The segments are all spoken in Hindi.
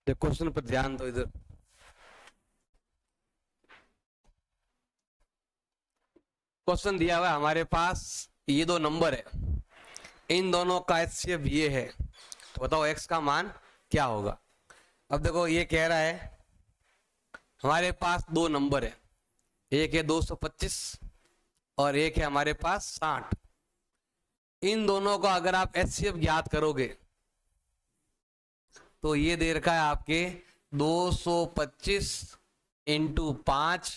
तो क्वेश्चन पर ध्यान दो। इधर क्वेश्चन दिया हुआ है हमारे पास, ये दो नंबर है, इन दोनों का HCF ये है, तो बताओ x का मान क्या होगा। अब देखो ये कह रहा है हमारे पास दो नंबर है, एक है 225 और एक है हमारे पास 60। इन दोनों का अगर आप HCF ज्ञात करोगे तो ये दे रखा है आपके 225 इंटू 5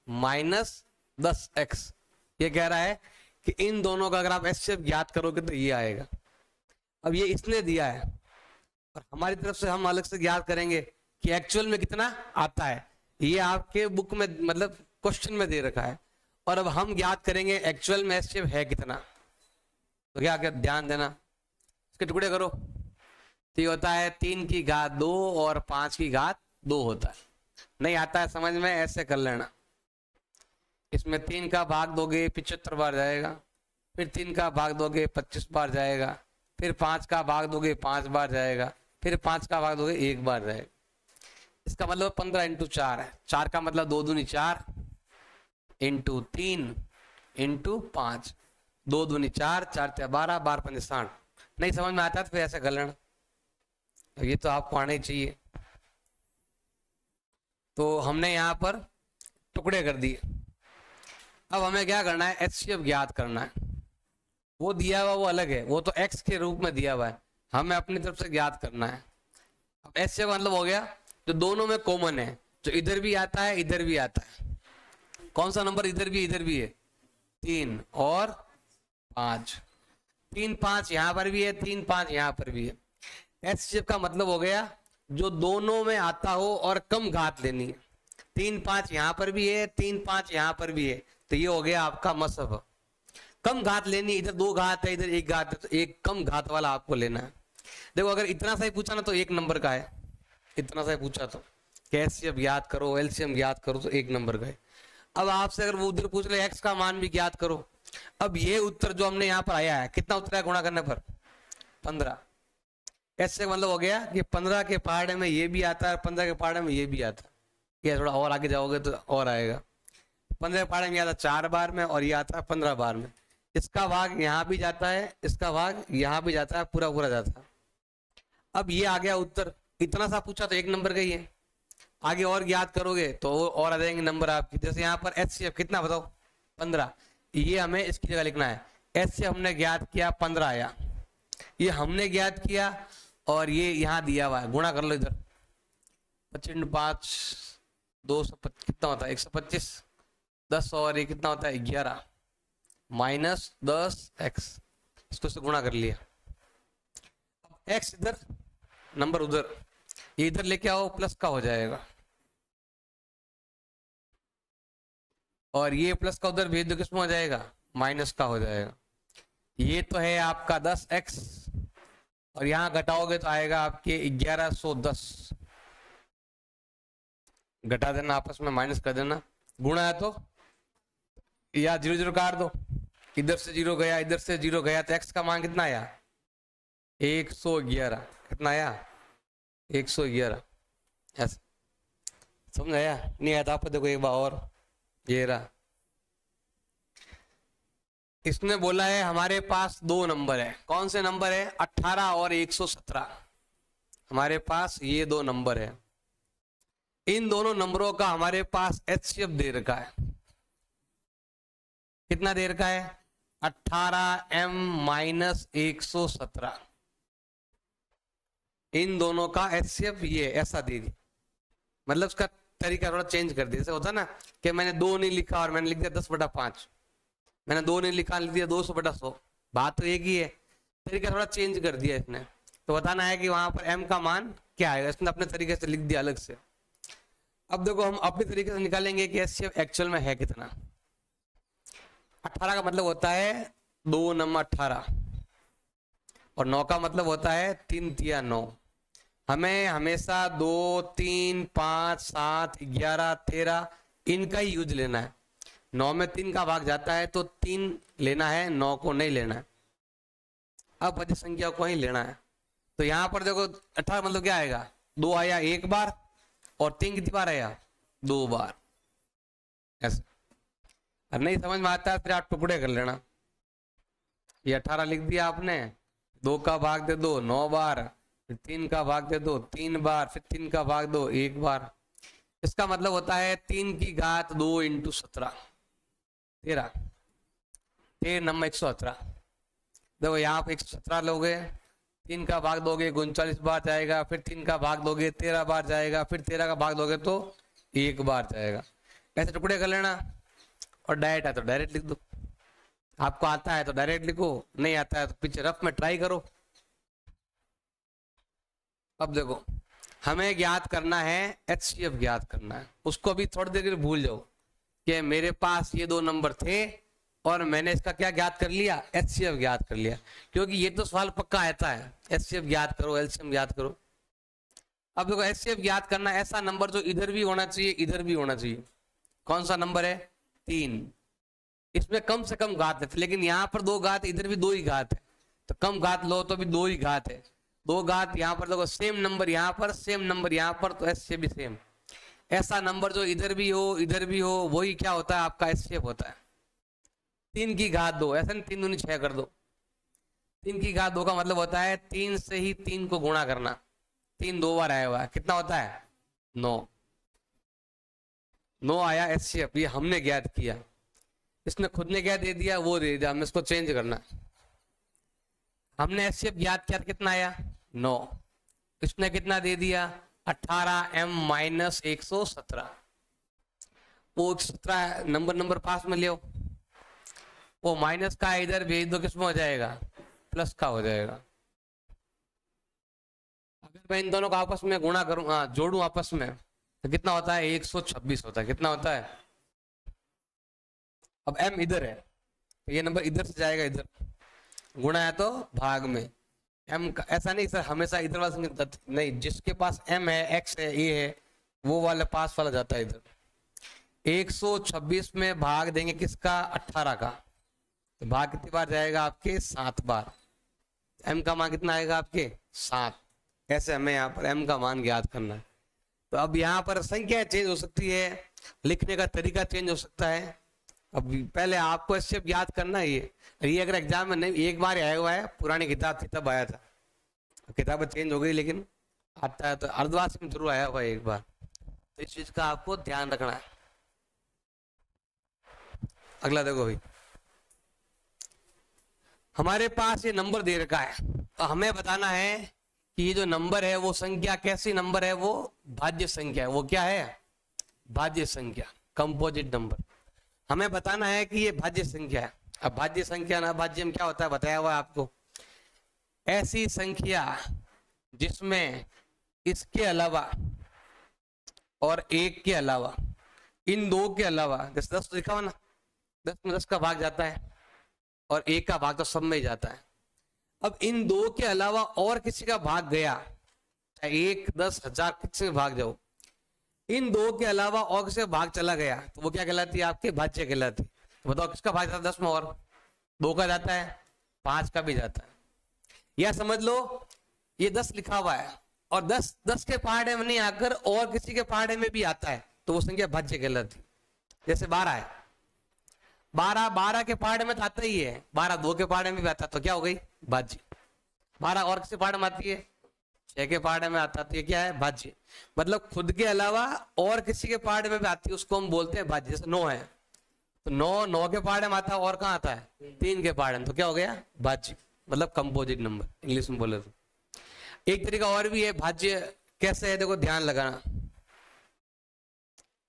माइनस 10x। ये कह रहा है कि इन दोनों का अगर आप HCF ज्ञात करोगे तो ये आएगा। अब ये इसने दिया है और हमारी तरफ से हम अलग से ज्ञात करेंगे कि एक्चुअल में कितना आता है। ये आपके बुक में मतलब क्वेश्चन में दे रखा है और अब हम ज्ञात करेंगे एक्चुअल में HCF है कितना। तो क्या क्या ध्यान देना, इसके टुकड़े करो। तो ये होता है 3 की घात 2 और 5 की घात 2 होता है। नहीं आता है समझ में, ऐसे कर लेना। इसमें 3 का भाग दोगे 75 बार जाएगा, फिर 3 का भाग दोगे 25 बार जाएगा, फिर 5 का भाग दोगे 5 बार जाएगा, फिर 5 का भाग दोगे 1 बार जाएगा। इसका मतलब 15 इंटू 4 है। 4 का मतलब 2 दूनी 4 इंटू 3 इंटू 5, 2 दूनी 4, 4 ते 12, 12 पंजे 60। नहीं समझ में आता है तो फिर ऐसा कर लेना, ये तो आपको आना ही चाहिए। तो हमने यहाँ पर टुकड़े कर दिए। अब हमें क्या करना है, HCF ज्ञात करना है। वो दिया हुआ वो अलग है, वो तो x के रूप में दिया हुआ है, हमें अपनी तरफ से ज्ञात करना है। अब HCF मतलब हो गया जो दोनों में कॉमन है, जो इधर भी आता है इधर भी आता है। कौन सा नंबर इधर भी है? 3 और 5। 3 5 यहाँ पर भी है, 3 5 यहाँ पर भी है। HCF का मतलब हो गया जो दोनों में आता हो और कम घात लेनी है। 3 5 यहाँ पर भी है, 3 5 यहाँ पर भी है, तो ये हो गया आपका मसब। कम घात लेनी, इधर 2 घात है इधर 1 घात है, तो एक कम घात वाला आपको लेना है। देखो अगर इतना सा ही पूछा ना तो 1 नंबर का है, इतना सा ही पूछा तो HCF ज्ञात करो LCM ज्ञात करो तो 1 नंबर का है। अब आपसे अगर वो उधर पूछ ले x का मान भी ज्ञात करो, अब ये उत्तर जो हमने यहाँ पर आया है कितना उत्तर है गुणा करने पर? 15। ऐसे मतलब हो गया कि 15 के पहाड़े में ये भी आता है, 15 के पहाड़े में ये भी आता है। ये थोड़ा और आगे जाओगे तो और आएगा। 15 के पहाड़े में आता है 4 बार में और ये आता है 15 बार में। इसका भाग यहाँ भी जाता है, इसका भाग यहाँ भी जाता है, पूरा पूरा जाता है। अब ये आ गया उत्तर। इतना सा पूछा तो 1 नंबर का ही है। आगे और ज्ञात करोगे तो और आ जाएंगे नंबर आपकी। जैसे यहाँ पर HCF कितना बताओ? 15। ये हमें इसकी जगह लिखना है। HCF हमने ज्ञात किया 15 आया, ये हमने ज्ञात किया और ये यहाँ दिया हुआ है, गुणा कर लो इधर। 25 5 225 कितना होता है? 125। 10 और ये कितना होता है? 11 माइनस 10x। इसको से गुणा कर लिया। x इधर नंबर उधर, ये इधर लेके आओ प्लस का हो जाएगा और ये प्लस का उधर भेज दो किसमें हो जाएगा? माइनस का हो जाएगा। ये तो है आपका 10x और यहां घटाओगे तो आएगा आपके 1110। घटा देना आपस में, माइनस कर देना। गुणा है तो या 0 0 काट दो, इधर से 0 गया इधर से 0 गया, तो x का मान कितना आया? 111। कितना आया? 111। ऐसा समझ आया? नहीं आया तो आप देखो एक बार और। ये रहा, इसने बोला है हमारे पास 2 नंबर है। कौन से नंबर है? 18 और 117। हमारे पास ये 2 नंबर है। इन दोनों नंबरों का हमारे पास HCF दे रखा है। कितना दे रखा है? 18m minus 117। इन दोनों का HCF ये ऐसा दे दी, मतलब उसका तरीका थोड़ा चेंज कर दिया। जैसे होता ना कि मैंने 2 नहीं लिखा और मैंने लिख दिया 10/5, मैंने 2 नहीं लिखा लिख दिया 200/100। बात तो एक ही है, तरीका थोड़ा चेंज कर दिया इसने। तो बताना है कि वहां पर m का मान क्या आएगा, इसने अपने तरीके से लिख दिया अलग से। अब देखो हम अपने तरीके से निकालेंगे कि HCF एक्चुअल में है कितना। 18 का मतलब होता है 2 9 18 और 9 का मतलब होता है 3 3 9। हमें हमेशा 2 3 5 7 11 13 इनका ही यूज लेना है। 9 में 3 का भाग जाता है तो 3 लेना है, 9 को नहीं लेना है। अब बची संख्या को ही लेना है। तो यहाँ पर देखो 18 मतलब क्या आएगा? 2 आया एक बार और 3 कितनी बार आया 2 बार। ऐसे अगर नहीं समझ में आता है फिर आप टुकड़े कर लेना। ये 18 लिख दिया आपने, 2 का भाग दे दो 9 बार, फिर 3 का भाग दे दो 3 बार, फिर 3 का भाग दो 1 बार। इसका मतलब होता है 3 की घात 2 × 17 13 नंबर 117। देखो यहाँ पे 117 लोगे, 3 का भाग दोगे 39 बार जाएगा, फिर 3 का भाग दोगे 13 बार जाएगा, फिर 13 का भाग दोगे तो 1 बार जाएगा। ऐसे टुकड़े कर लेना और डायरेक्ट है तो डायरेक्ट लिख दो। आपको आता है तो डायरेक्ट लिखो, नहीं आता है तो पीछे रफ में ट्राई करो। अब देखो हमें ज्ञात करना है HCF ज्ञात करना है। उसको अभी थोड़ी देर के लिए भूल जाओ कि मेरे पास ये 2 नंबर थे और मैंने इसका क्या ज्ञात कर लिया HCF ज्ञात कर लिया, क्योंकि ये तो सवाल पक्का आता है HCF ज्ञात करो LCM ज्ञात करो। अब देखो HCF ज्ञात करना ऐसा नंबर जो इधर भी होना चाहिए इधर भी होना चाहिए। कौन सा नंबर है 3, इसमें कम से कम घात है, लेकिन यहाँ पर 2 घात इधर भी 2 ही घात है, तो कम घात लो तो भी 2 ही घात है। 2 घात यहाँ पर देखो, सेम नंबर यहाँ पर सेम नंबर यहाँ पर, तो HCF भी सेम। ऐसा नंबर जो इधर भी हो इधर भी हो वही क्या होता है आपका HCF होता है। 3 की घात 2, ऐसा नहीं 3 दूनी 6 कर दो। 3 की घात 2 का मतलब होता है 3 से ही 3 को गुणा करना। 3 2 बार आया हुआ है, कितना होता है 9 आया HCF। ये हमने ज्ञात किया, इसने खुद ने क्या दे दिया वो दे दिया, हमें इसको चेंज करना। हमने HCF ज्ञात किया कितना आया 9, इसने कितना दे दिया 18m - 117। वो 117 नंबर पास में ले, वो माइनस का इधर भेज दो, किसमें हो जाएगा प्लस का हो जाएगा। अगर मैं इन दोनों को आपस में गुणा करूं जोड़ूं आपस में तो कितना होता है 126 होता है। कितना होता है, अब m इधर है तो ये नंबर इधर से जाएगा इधर, गुणा है तो भाग में m का। ऐसा नहीं सर हमेशा इधर वाला संख्या नहीं, जिसके पास m है x है a है वो वाला पास वाला जाता है इधर। 126 में भाग देंगे किसका 18 का, तो भाग कितनी बार जाएगा आपके 7 बार। m का मान कितना आएगा आपके 7। ऐसे हमें यहाँ पर m का मान ज्ञात करना है। तो अब यहाँ पर संख्या चेंज हो सकती है, लिखने का तरीका चेंज हो सकता है। अब पहले आपको इससे ज्ञात करना है ये अगर एग्जाम में नहीं एक बार आया हुआ है, पुरानी किताब थी तब आया था, किताबें चेंज हो गई लेकिन आता है तो अर्धवार्षिक में जरूर आया हुआ है एक बार, तो इस चीज का आपको ध्यान रखना है। अगला देखो भाई, हमारे पास ये नंबर दे रखा है तो हमें बताना है कि ये जो नंबर है वो संख्या कैसी नंबर है, वो भाज्य संख्या है। वो क्या है भाज्य संख्या, कंपोजिट नंबर। हमें बताना है कि ये भाज्य संख्या है। अब भाज्य संख्या ना भाज्य में क्या होता है बताया हुआ है आपको, ऐसी संख्या जिसमें इसके अलावा और 1 के अलावा, इन 2 के अलावा, जैसे 10 लिखा हुआ ना, 10 में 10 का भाग जाता है और 1 का भाग तो सब में ही जाता है। अब इन 2 के अलावा और किसी का भाग गया, चाहे 1 10 1000 किसी में भाग जाओ, इन 2 के अलावा और किसी का भाग चला गया तो वो क्या कहलाती है आपके भाज्य कहलाती है। तो बताओ किसका भाग जाता है 10 में, और 2 का जाता है 5 का भी जाता है। या समझ लो ये 10 लिखा हुआ है और 10 के पहाड़े में नहीं आकर और किसी के पहाड़े में भी आता है तो वो संख्या भाज्य कहलाती है। जैसे 12 है, 12 के पहाड़े में तो आता ही है, 12 2 के पहाड़े में भी आता है तो क्या हो गई भाज्य। 12 और किसी पहाड़े में आती है 6 के पहाड़े में आता है तो ये क्या है भाज्य। मतलब खुद के अलावा और किसी के पहाड़े में भी आती है उसको हम बोलते हैं भाज्य। जैसे 9 है तो 9 के पहाड़े में आता है और कहाँ आता है 3 के पहाड़े में, तो क्या हो गया भाज्य, मतलब कंपोजिट नंबर इंग्लिश में बोले तो। एक तरीका और भी है भाज्य कैसे है, देखो ध्यान लगाना।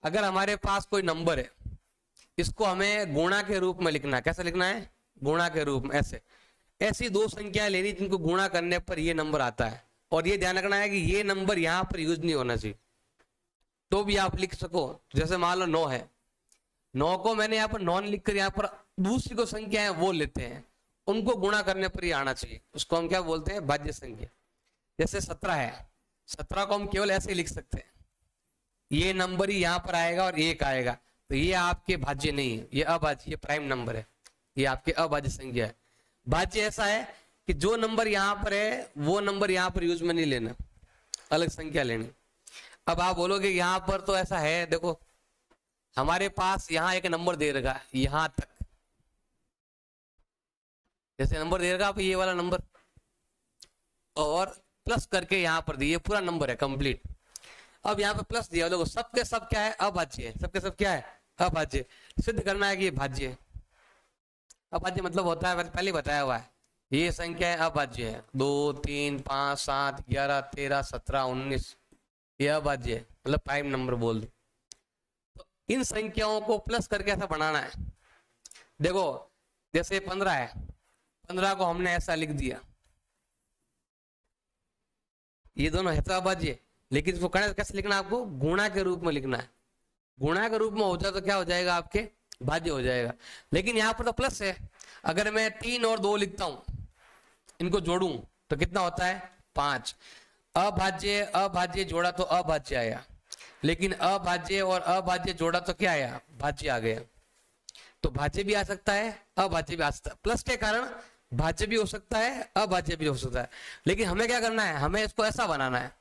अगर हमारे पास कोई नंबर है, इसको हमें गुणा के रूप में लिखना है। कैसे लिखना है गुणा के रूप में। ऐसी 2 संख्या लेनी जिनको गुणा करने पर ये नंबर आता है, और ये ध्यान रखना है कि ये नंबर यहाँ पर यूज नहीं होना चाहिए, तो भी आप लिख सको। जैसे मान लो 9 है, 9 को मैंने यहाँ पर नॉन लिखकर यहाँ पर दूसरी को संख्या है वो लेते हैं, उनको गुणा करने पर ही आना चाहिए, उसको हम क्या बोलते हैं भाज्य संख्या। जैसे 17 है, 17 को हम केवल ऐसे ही लिख सकते हैं, ये नंबर ही यहाँ पर आएगा और 1 आएगा, तो ये आपके भाज्य नहीं है, ये अभाज्य, ये प्राइम नंबर है, ये आपके अभाज्य संख्या है। भाज्य ऐसा है कि जो नंबर यहाँ पर है वो नंबर यहाँ पर यूज में नहीं लेना, अलग संख्या लेनी। अब आप बोलोगे यहाँ पर तो ऐसा है, देखो हमारे पास यहाँ एक नंबर दे रखा है यहाँ तक, जैसे नंबर दे रखा आप ये वाला नंबर, और प्लस करके यहाँ पर दिए पूरा नंबर है कंप्लीट। अब यहाँ पे प्लस दिया, देखो सबके सब क्या है, अभाज्य है, सबके सब क्या है, अभाज्य। सिद्ध करना है कि ये भाज्य है। अभाज्य मतलब होता है, पहले बताया हुआ है, ये संख्या है अभाज्य है, 2 3 5 7 11 13 17 19, ये अभाज्य है, मतलब प्राइम नंबर बोल दो। तो इन संख्याओं को प्लस करके ऐसा बनाना है। देखो जैसे 15 है, 15 को हमने ऐसा लिख दिया, ये दोनों है तो अभाज्य, लेकिन इसको कैसे लिखना है, आपको गुणा के रूप में लिखना है। गुणा के रूप में हो जाए तो क्या हो जाएगा, आपके भाज्य हो जाएगा। लेकिन यहाँ पर तो प्लस है, अगर मैं 3 और 2 लिखता हूं, इनको जोड़ूं तो कितना होता है 5। अभाज्य अभाज्य जोड़ा तो अभाज्य आया, लेकिन अभाज्य और अभाज्य जोड़ा तो क्या आया, भाज्य आ गया। तो भाज्य भी आ सकता है, अभाज्य भी आ सकता है। प्लस के कारण भाज्य भी हो सकता है, अभाज्य भी हो सकता है। लेकिन हमें क्या करना है, हमें इसको ऐसा बनाना है,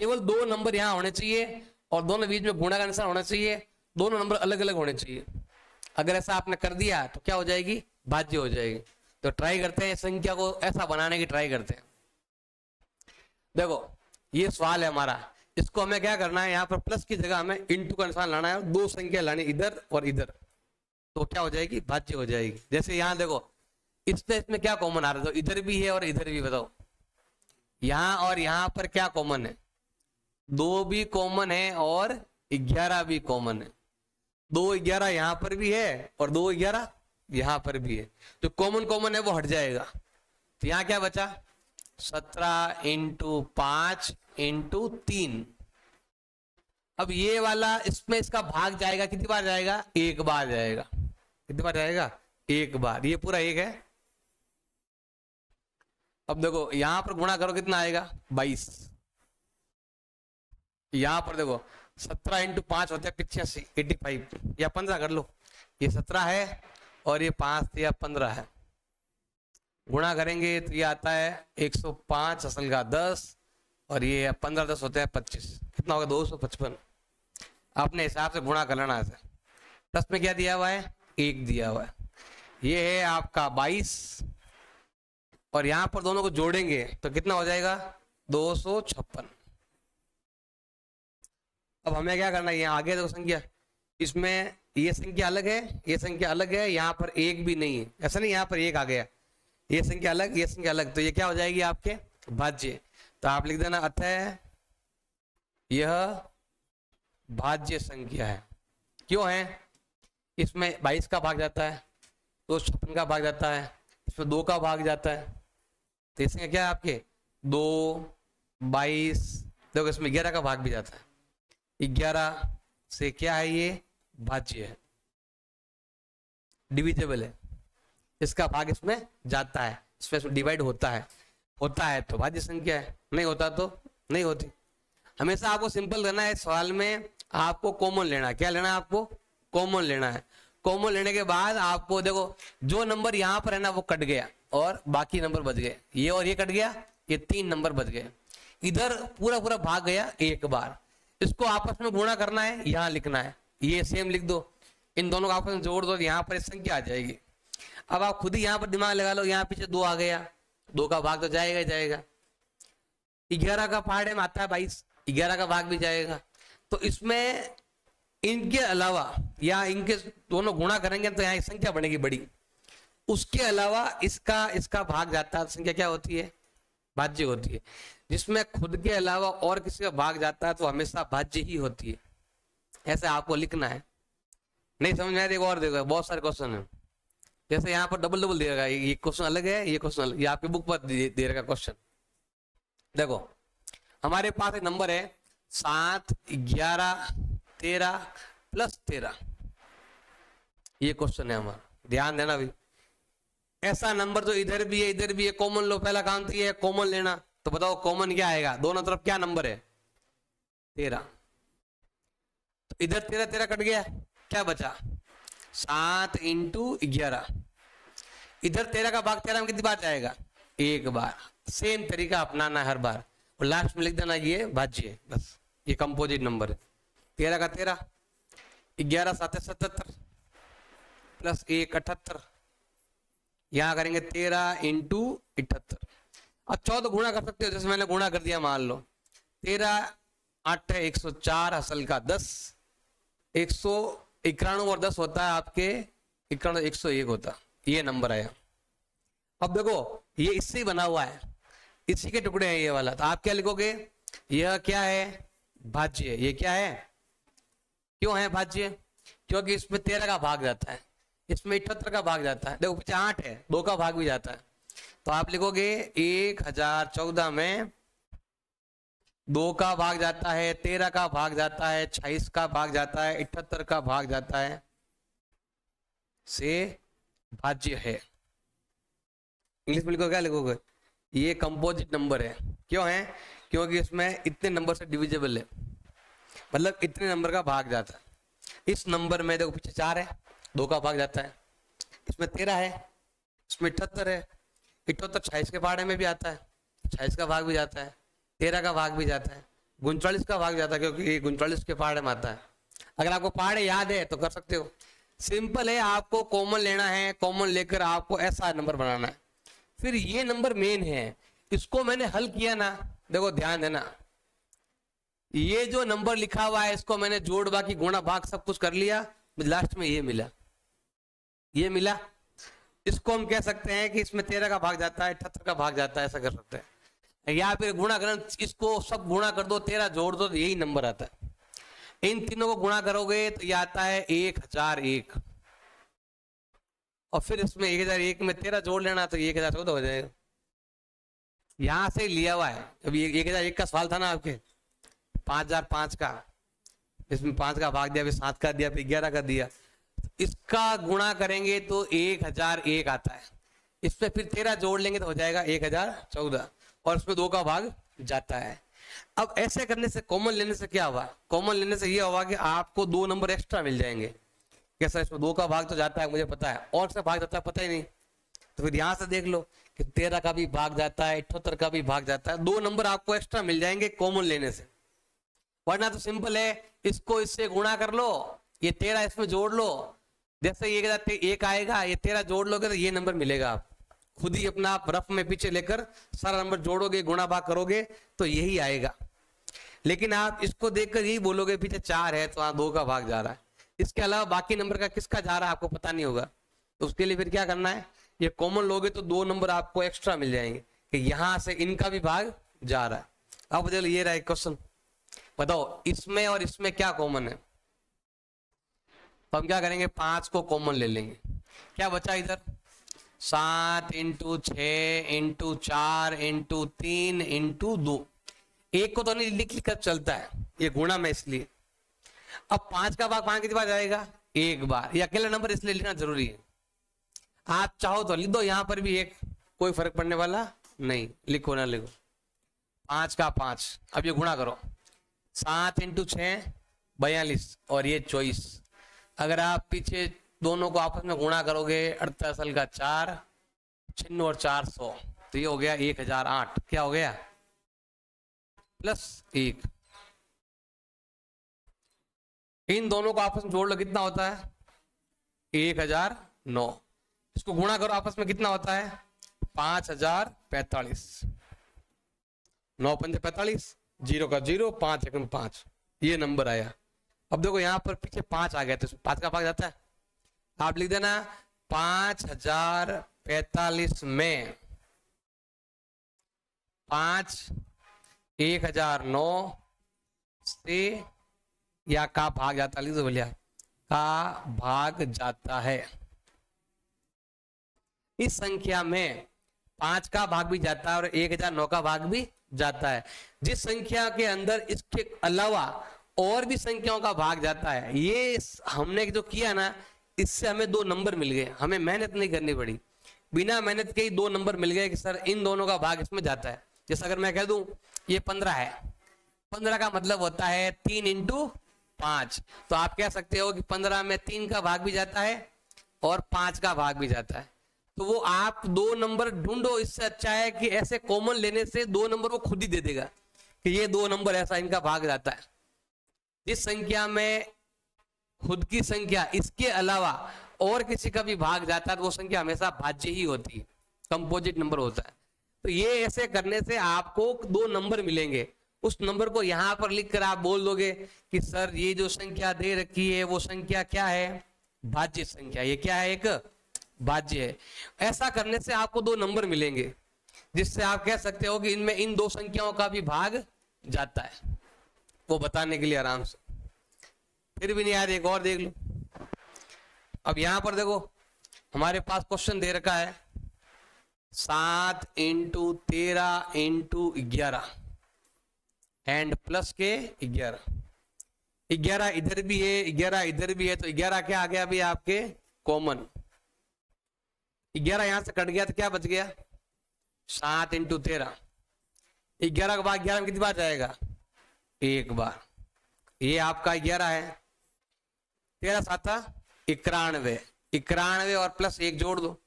केवल 2 नंबर यहाँ होने चाहिए और दोनों बीच में गुणा का निशान होना चाहिए, दोनों नंबर अलग अलग होने चाहिए। अगर ऐसा आपने कर दिया तो क्या हो जाएगी, भाज्य हो जाएगी। तो ट्राई करते हैं संख्या को ऐसा बनाने की ट्राई करते हैं। देखो ये सवाल है हमारा, इसको हमें क्या करना है, यहाँ पर प्लस की जगह हमें इंटू का निशान लाना है और 2 संख्या लानी इधर और इधर, तो क्या हो जाएगी, भाज्य हो जाएगी। जैसे यहाँ देखो इसमें क्या कॉमन आ रहा है, तो इधर भी है और इधर भी, बताओ यहाँ और यहाँ पर क्या कॉमन है, 2 भी कॉमन है और 11 भी कॉमन है। 2 11 यहाँ पर भी है और 2 11 यहाँ पर भी है, तो कॉमन कॉमन है वो हट जाएगा। तो यहाँ क्या बचा, 17 × 5 × 3। अब ये वाला इसमें इसका भाग जाएगा, कितनी बार जाएगा, 1 बार जाएगा। कितनी बार जाएगा, 1 बार, ये पूरा 1 है। अब देखो यहां पर गुणा करो कितना आएगा, 22। यहां पर देखो 17 × 5 होता है 85, 85 या 15 कर लो, ये 17 है और ये 5 या 15 है। गुणा करेंगे तो ये आता है 105 असल का 10 और ये 15 10 होते हैं 25, कितना होगा 255। अपने हिसाब से गुणा कर लेना है। प्लस में क्या दिया हुआ है, 1 दिया हुआ है। ये है आपका 22 और यहां पर दोनों को जोड़ेंगे तो कितना हो जाएगा, 256। अब हमें क्या करना है, यहाँ आगे देखो संख्या, इसमें ये संख्या अलग है, ये संख्या अलग है, यहाँ पर 1 भी नहीं है, ऐसा नहीं यहाँ पर 1 आ गया, ये संख्या अलग, ये संख्या अलग, तो ये क्या हो जाएगी आपके भाज्य। तो आप लिख देना अतः यह भाज्य संख्या है। क्यों है, इसमें 22 का भाग जाता है, 256 का भाग जाता है, इसमें 2 का भाग जाता है, तो इसमें क्या है आपके 2 22, देखो इसमें 11 का भाग भी जाता है, 11 से क्या है, ये भाज्य है, डिविजिबल है, इसका भाग इसमें जाता है, इसमें डिवाइड होता है तो भाज्य संख्या है, नहीं होता तो नहीं होती। हमेशा आपको सिंपल करना है, सवाल में आपको कॉमन लेना है। क्या लेना है, आपको कॉमन लेना है। कॉमन लेने के बाद आपको देखो जो नंबर यहाँ पर है ना वो कट गया और बाकी नंबर बच गए, ये और ये कट गया, ये 3 नंबर बच गए। इधर पूरा पूरा भाग गया 1 बार, इसको आपस में गुणा करना है, यहाँ लिखना है, ये सेम लिख दो, इन दोनों को आपस में जोड़ दो, यहाँ पर संख्या आ जाएगी। अब आप खुद ही यहाँ पर दिमाग लगा लो, यहाँ पीछे 2 आ गया, 2 का भाग तो जाएगा ही जाएगा। 11 का पहाड़े में आता है 22, 11 का भाग भी जाएगा। तो इसमें इनके अलावा या इनके दोनों गुणा करेंगे तो यहाँ संख्या बनेगी बड़ी, उसके अलावा इसका भाग जाता है, संख्या क्या होती है, भाज्य होती है। जिसमें खुद के अलावा और किसी का भाग जाता है तो हमेशा भाज्य ही होती है। ऐसे आपको लिखना है। नहीं समझ में आया, एक और देखो, बहुत सारे क्वेश्चन है, जैसे यहाँ पर डबल डबल दे रखा है, ये क्वेश्चन अलग है, ये क्वेश्चन अलग, ये आपकी बुक पर दे रखा क्वेश्चन। देखो हमारे पास एक नंबर है 7 11 13 + 13, ये क्वेश्चन है हमारा, ध्यान देना भाई। ऐसा नंबर तो इधर भी है इधर भी है, कॉमन लो, पहला काम तो ये है कॉमन लेना। तो बताओ कॉमन क्या आएगा, दोनों तरफ क्या नंबर है, 13। तो इधर 13 13 कट गया, क्या बचा 7 × 11। इधर 13 का भाग 13 में कितनी बार जाएगा, 1 बार। सेम तरीका अपनाना हर बार। और लास्ट में लिख देना ये भाज्य है, बस ये कंपोजिट नंबर है। 13 का 13, 11 7 77 प्लस 1 78, यहां करेंगे 13 इंटू 78। अब 14 गुणा कर सकते हो, जैसे मैंने गुणा कर दिया, मान लो 13 8 है 104, असल का 10, 191 और 10 होता है आपके 91, 101 होता, ये नंबर आया। अब देखो ये इससे ही बना हुआ है, इसी के टुकड़े हैं ये वाला, तो आप क्या लिखोगे, यह क्या है, भाज्य। ये क्या है, क्यों है भाज्य, क्योंकि इसमें 13 का भाग जाता है, इसमें 78 का भाग जाता है, देखो पीछे 8 है, 2 का भाग भी जाता है, तो आप लिखोगे 1014 में 2 का भाग जाता है, 13 का भाग जाता है, 26 का भाग जाता है, 78 का भाग जाता है, से भाज्य है। इंग्लिश में लिखोगे, क्या लिखोगे, ये कंपोजिट नंबर है। क्यों है, क्योंकि इसमें इतने नंबर से डिविजिबल है, मतलब इतने नंबर का भाग जाता है। इस नंबर में देखो पीछे 4 है, 2 का भाग जाता है, इसमें 13 है, इसमें 78 है, 78 26 के पहाड़े में भी आता है, 26 का भाग भी जाता है, 13 का भाग भी जाता है, 39 का भाग जाता है, क्योंकि 39 के पहाड़े में आता है। अगर आपको पहाड़े याद है तो कर सकते हो, सिंपल है, आपको कॉमन लेना है, कॉमन लेकर आपको ऐसा नंबर बनाना है। फिर ये नंबर मेन है, इसको मैंने हल किया ना, देखो ध्यान देना, ये जो नंबर लिखा हुआ है इसको मैंने जोड़ बाकी गुणा भाग सब कुछ कर लिया, लास्ट में ये मिला, ये मिला। इसको हम कह सकते हैं कि इसमें 13 का भाग जाता है, 78 का भाग जाता है, ऐसा कर सकते हैं। या फिर गुणा करें, इसको सब गुणा कर दो, 13 जोड़ दो, तो यही नंबर आता है। इन तीनों को गुणा करोगे तो ये आता है 1001, और फिर इसमें 1001 में 13 जोड़ लेना तो 1014 हो जाएगा। यहां से लिया हुआ है, अभी 1001 का सवाल था ना आपके, 5005 का, इसमें 5 का भाग दिया, फिर 7 का दिया, फिर 11 का दिया, इसका गुणा करेंगे तो 1001 आता है। इसमें फिर 13 जोड़ लेंगे तो हो जाएगा 1014, और इसमें 2 का भाग जाता है। अब ऐसे करने से, कॉमन लेने से क्या हुआ, कॉमन लेने से ये हुआ कि आपको 2 नंबर एक्स्ट्रा मिल जाएंगे। कैसा, इसमें 2 का भाग तो जाता है मुझे पता है, और से भाग जाता है पता ही नहीं, तो फिर यहां से देख लो कि 13 का भी भाग जाता है, 78 का भी भाग जाता है, 2 नंबर आपको एक्स्ट्रा मिल जाएंगे कॉमन लेने से। वरना तो सिंपल है, इसको इससे गुणा कर लो, ये 13 इसमें जोड़ लो, जैसे ये 1 आएगा, ये 13 जोड़ लोगे तो ये नंबर मिलेगा। आप खुद ही अपना आप रफ में पीछे लेकर सारा नंबर जोड़ोगे, गुणा भाग करोगे तो यही आएगा। लेकिन आप इसको देखकर यही बोलोगे पीछे 4 है तो वहां 2 का भाग जा रहा है, इसके अलावा बाकी नंबर का किसका जा रहा है आपको पता नहीं होगा। तो उसके लिए फिर क्या करना है, ये कॉमन लोगे तो 2 नंबर आपको एक्स्ट्रा मिल जाएंगे कि यहां से इनका भी भाग जा रहा है। अब चलो ये रहा क्वेश्चन, बताओ इसमें और इसमें क्या कॉमन है। तो हम क्या करेंगे, 5 को कॉमन ले लेंगे, क्या बचा इधर, 7 इंटू 6 इंटू 4 इंटू 3 इंटू 2, एक को तो नहीं लिख कर चलता है, ये गुणा में इसलिए। अब 5 का भाग 5 कितनी बार जाएगा, एक बार, ये अकेला नंबर इसलिए लिखना जरूरी है। आप चाहो तो लिख दो यहां पर भी एक, कोई फर्क पड़ने वाला नहीं, लिखो ना लिखो, 5 का 5। अब ये गुणा करो, 7 इंटू 6 42, और ये 24। अगर आप पीछे दोनों को आपस में गुणा करोगे, 48 का 4, 96 और 400, तो ये हो गया 1008। क्या हो गया, प्लस 1। इन दोनों को आपस में जोड़ लो, कितना होता है 1009। इसको गुणा करो आपस में, कितना होता है 5045। 9 पंजे 45, 0 का 0, 5 एकम 5, ये नंबर आया। अब देखो यहां पर पीछे 5 आ गया, तो 5 का भाग जाता है, आप लिख देना 5045 में 5 1009 से या का भाग जाता, लिख दो भैया, का भाग जाता है। इस संख्या में 5 का भाग भी जाता है और 1009 का भाग भी जाता है। जिस संख्या के अंदर इसके अलावा और भी संख्याओं का भाग जाता है, ये हमने जो किया ना, इससे हमें 2 नंबर मिल गए, हमें मेहनत नहीं करनी पड़ी, बिना मेहनत के ही 2 नंबर मिल गए कि सर इन दोनों का भाग इसमें जाता है। जैसे अगर मैं कह दूं ये 15 है, 15 का मतलब होता है 3 इंटू 5, तो आप कह सकते हो कि 15 में 3 का भाग भी जाता है और 5 का भाग भी जाता है। तो वो आप 2 नंबर ढूंढो, इससे अच्छा है कि ऐसे कॉमन लेने से 2 नंबर वो खुद ही दे देगा। कि ये दो नंबर ऐसा इनका भाग जाता है। जिस संख्या में खुद की संख्या इसके अलावा और किसी का भी भाग जाता है तो वो संख्या हमेशा भाज्य ही होती है, कंपोजिट नंबर होता है। तो ये ऐसे करने से आपको दो नंबर मिलेंगे। उस नंबर को यहां पर लिखकर आप बोल दोगे कि सर ये जो संख्या दे रखी है वो संख्या क्या है, भाज्य संख्या। ये क्या है, एक भाज्य है। ऐसा करने से आपको दो नंबर मिलेंगे जिससे आप कह सकते हो कि इनमें इन दो संख्याओं का भी भाग जाता है। वो बताने के लिए आराम से, फिर भी नहीं यार एक और देख लो। अब यहां पर देखो हमारे पास क्वेश्चन दे रखा है 7 × 13 × 11 एंड प्लस के 11। 11 इधर भी है, 11 इधर भी है, तो 11 क्या आ गया अभी आपके कॉमन। 11 यहां से कट गया तो क्या बच गया 7 × 13। 11 के बाद 11 में कितनी बार जाएगा, एक बार। ये आपका 11 है, 13 7 91, 91 और प्लस 1 जोड़ दो।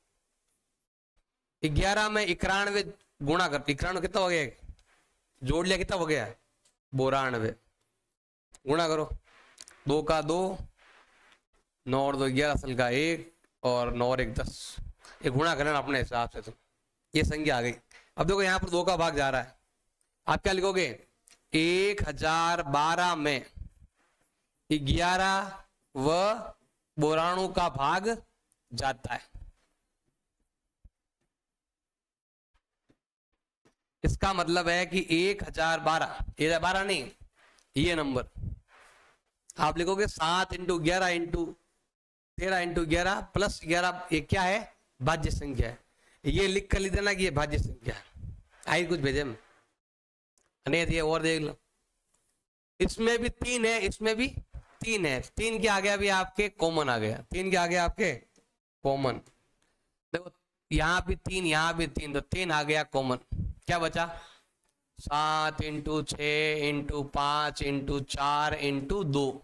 11 में 91 गुणा कर, 91 कितना हो गया, जोड़ लिया कितना हो गया 92। गुणा करो, 2 का 2, 9 और 2 11, असल का 1 और 9 और 1 10। ये गुणा करना अपने हिसाब से। तो ये संख्या आ गई। अब देखो यहाँ पर 2 का भाग जा रहा है, आप क्या लिखोगे 1012 में 11 व 92 का भाग जाता है। इसका मतलब है कि 1012, ये 12 नहीं, ये नंबर आप लिखोगे 7 × 11 × 13 × 11 प्लस 11। ये क्या है, भाज्य संख्या है। ये लिख कर ली देना कि ये भाज्य संख्या है। आई कुछ भेजे में नहीं, ये और देख लो। इसमें भी 3 है, इसमें भी 3 है। 3 के आगे अभी आपके कॉमन आ गया, 3 के आगे आपके कॉमन। देखो यहाँ भी 3, यहाँ भी 3, तो 3 आ गया कॉमन। क्या बचा 7 × 6 × 5 × 4 × 2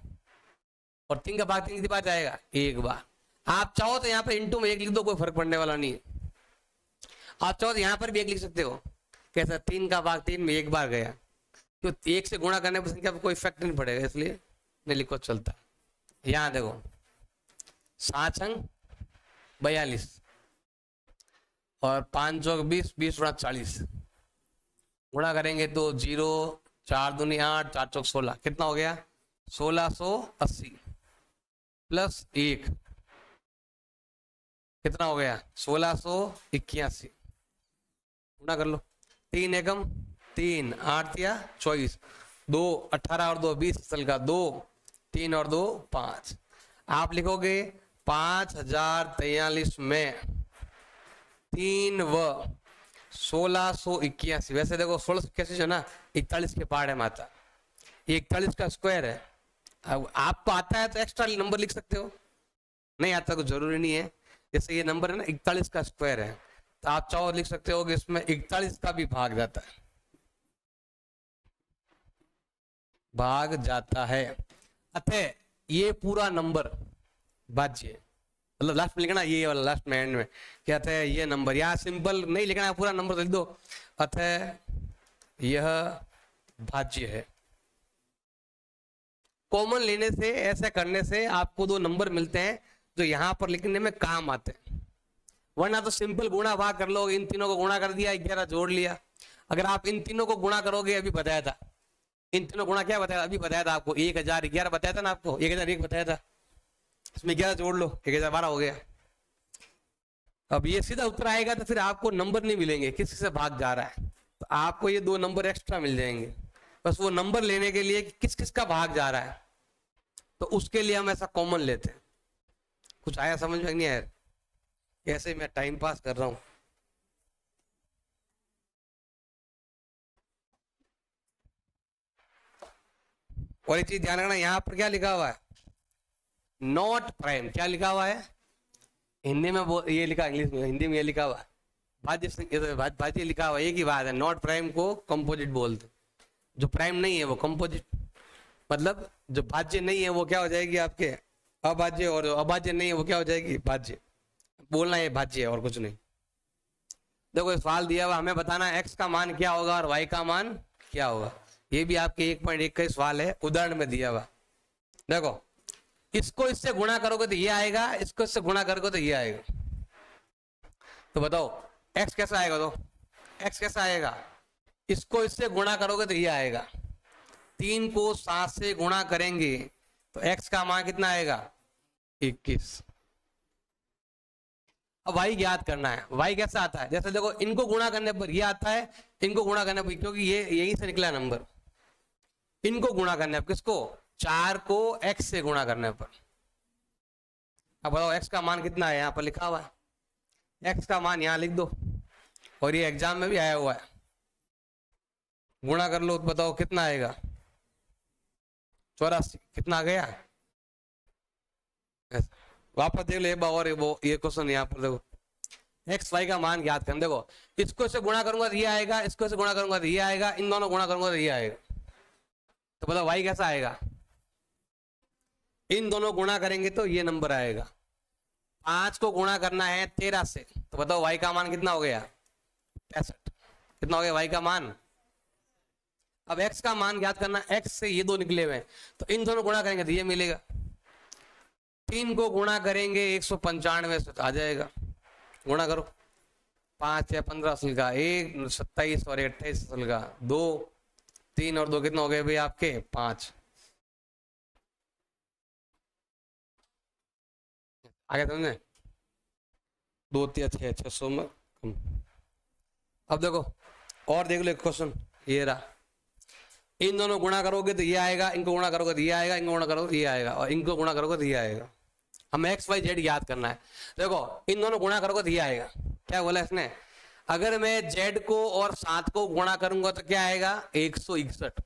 और 3 का भाग 3 कितनी बार जाएगा, एक बार। आप चाहो तो यहाँ पर इंटू में 1 लिख दो, कोई फर्क पड़ने वाला नहीं है। आप चाहो तो यहाँ पर भी 1 लिख सकते हो, कैसा 3 का भाग 3 में 1 बार गया, तो 1 से गुणा करने पर संख्या पर कोई इफेक्ट नहीं पड़ेगा, इसलिए नहीं लिखो चलता। यहाँ देखो 7 × 42 और 5 × 20, 20 × 40 गुणा करेंगे तो 0, 4 दूनी 8, 4 चौक 16, कितना हो गया 1680 प्लस 1 कितना हो गया 1681। गुणा कर लो, 3 एकम 3, 8 या 24, 2 18 और 2 20, असल का 2, 3 और 2 5। आप लिखोगे 5043 में 3 व 1681। वैसे देखो 1681 जो ना 41 के पार्ट है माता, 41 का स्क्वायर है। अब आपको आता है तो एक्स्ट्रा नंबर लिख सकते हो, नहीं आता तो जरूरी नहीं है। जैसे ये नंबर है ना 41 का स्क्वायर है, तो आप चाहो लिख सकते हो कि इसमें 41 का भी भाग जाता है, भाग जाता है। अतः ये पूरा नंबर भाज्य, मतलब लास्ट में लिखना ये वाला, लास्ट में एंड में क्या था, ये नंबर। यहाँ सिंपल नहीं लिखना है, पूरा नंबर लिख दो, अतः यह भाज्य है। कॉमन लेने से, ऐसे करने से आपको दो नंबर मिलते हैं जो यहाँ पर लिखने में काम आते हैं। वरना तो सिंपल गुणा भाग कर लो, इन तीनों को गुणा कर दिया, 11 जोड़ लिया। अगर आप इन तीनों को गुणा करोगे, अभी बताया था इन तीनों गुणा क्या बताया, अभी बताया था आपको 1011 बताया था ना, आपको 1001 बताया था, इसमें 11 जोड़ लो 1012 हो गया। अब ये सीधा उत्तर आएगा तो फिर आपको नंबर नहीं मिलेंगे किस से भाग जा रहा है, तो आपको ये 2 नंबर एक्स्ट्रा मिल जाएंगे। बस वो नंबर लेने के लिए कि किस किस का भाग जा रहा है, तो उसके लिए हम ऐसा कॉमन लेते हैं। कुछ आया समझ में नहीं आया, ऐसे मैं टाइम पास कर रहा हूं। और एक चीज ध्यान रखना, यहां पर क्या लिखा हुआ है, नॉट प्राइम। क्या लिखा हुआ है हिंदी में, ये लिखा, इंग्लिश में, हिंदी में ये लिखा हुआ है भाज्य लिखा हुआ है। एक ही बात है, नॉट प्राइम को कंपोजिट बोलते, जो प्राइम नहीं है वो कंपोजिट, मतलब जो भाज्य नहीं है वो क्या हो जाएगी आपके अभाज्य, और जो अभाज्य नहीं है वो क्या हो जाएगी भाज्य। बोलना ये भाज्य है और कुछ नहीं। देखो सवाल दिया हुआ, हमें बताना है x का मान क्या होगा और y का मान क्या होगा। ये भी आपके 1.1 का सवाल है, उदाहरण में दिया हुआ। देखो इसको इससे गुणा करोगे तो ये आएगा, इसको इससे गुणा करोगे तो ये आएगा। तो बताओ x कैसा आएगा? तो x कैसा आएगा? इसको इससे गुणा करोगे तो ये आएगा। 3 को 7 से गुणा करेंगे तो x का मान कितना आएगा? 21। अब y ज्ञात करना है। y कैसा आता है? जैसे देखो इनको गुणा करने पर ये आता है, इनको गुणा करने पर, क्योंकि ये यही से निकला नंबर। इनको गुणा करने पर, किसको? 4 को x से गुणा करने पर। अब बताओ x का मान कितना है? यहाँ पर लिखा हुआ है, x का मान यहाँ लिख दो, और ये एग्जाम में भी आया हुआ है। गुणा कर लो तो बताओ कितना आएगा? 84। कितना आ गया? वापस देख लो एक बार, और ये क्वेश्चन यहाँ पर देखो, एक्स वाई का मान ज्ञात करना। देखो इसको से गुणा करूंगा तो ये आएगा, इसको से गुणा करूंगा तो ये आएगा, इन दोनों गुणा करूंगा तो ये आएगा। तो बताओ वाई कैसा आएगा? इन दोनों गुणा करेंगे तो ये नंबर आएगा। 5 को गुणा करना है 13 से, तो बताओ वाई का मान कितना हो गया? 65। कितना हो गया वाई का मान? अब एक्स का मान ज्ञात करना, एक्स से ये दो निकले हुए हैं, तो इन दोनों गुणा करेंगे तो ये मिलेगा। 3 को गुणा करेंगे 195 से तो आ जाएगा। गुणा करो, 5 या 15 असल का 1, 27 और 28 असल का 2, 3 और 2 कितना हो गए भाई आपके? 5। आगे समझे? 2 3 6 600 में कम। अब देखो और देख लो एक क्वेश्चन, ये रहा। इन दोनों गुणा करोगे तो ये आएगा, इनको गुणा करोगे तो ये आएगा, इनको गुणा करोगे तो ये आएगा, और इनको गुणा करोगे तो ये आएगा। हमें एक्स वाई जेड याद करना है। देखो इन दोनों गुणा करोगे तो ये आएगा। क्या बोला इसने? अगर मैं जेड को और 7 को गुणा करूंगा तो क्या आएगा? 161।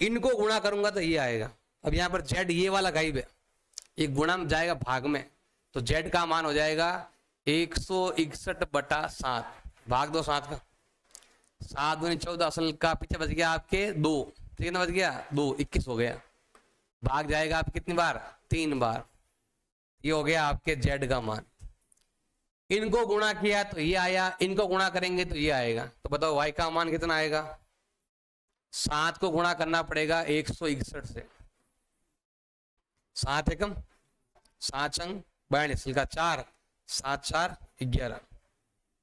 इनको गुणा करूंगा तो ये आएगा। अब यहाँ पर जेड ये वाला गायब है, ये गुणा में जाएगा भाग में, तो जेड का मान हो जाएगा 161/7। भाग दो 7 का, 7 दूनी 14 असल का पीछे बच गया आपके 2, कितना बच गया? 2, 21 हो गया। भाग जाएगा आप कितनी बार? 3 बार। ये हो गया आपके जेड का मान। इनको गुणा किया तो ये आया, इनको गुणा करेंगे तो ये आएगा। तो बताओ वाई का मान कितना आएगा? 7 को गुणा करना पड़ेगा 161 से। 7 एकम 7 अंग 42 का 4, 7 4 11।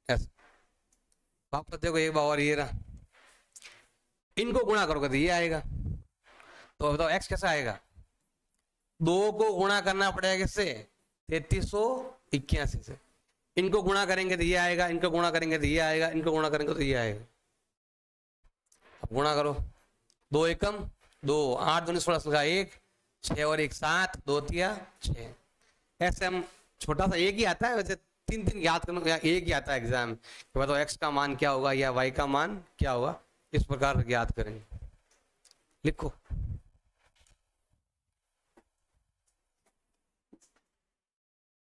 ऐसा वापस देखो एक बार और, ये रहा। इनको गुणा करोगे तो ये आएगा। तो बताओ एक्स कैसा आएगा? 2 को गुणा करना पड़ेगा किससे? 3381 से। इनको गुणा करेंगे तो ये आएगा, इनको गुणा करेंगे तो ये आएगा, इनको गुणा करेंगे तो ये आएगा। अब गुणा करो, 2 एकम 2, 8 दूनी 16 का 1, 6 और 1 7, 2 3 6। ऐसे हम छोटा सा एक ही आता है, वैसे 3 याद करना, एक ही आता है एग्जाम। बताओ एक्स का मान क्या होगा या वाई का मान क्या होगा, इस प्रकार याद करेंगे। लिखो।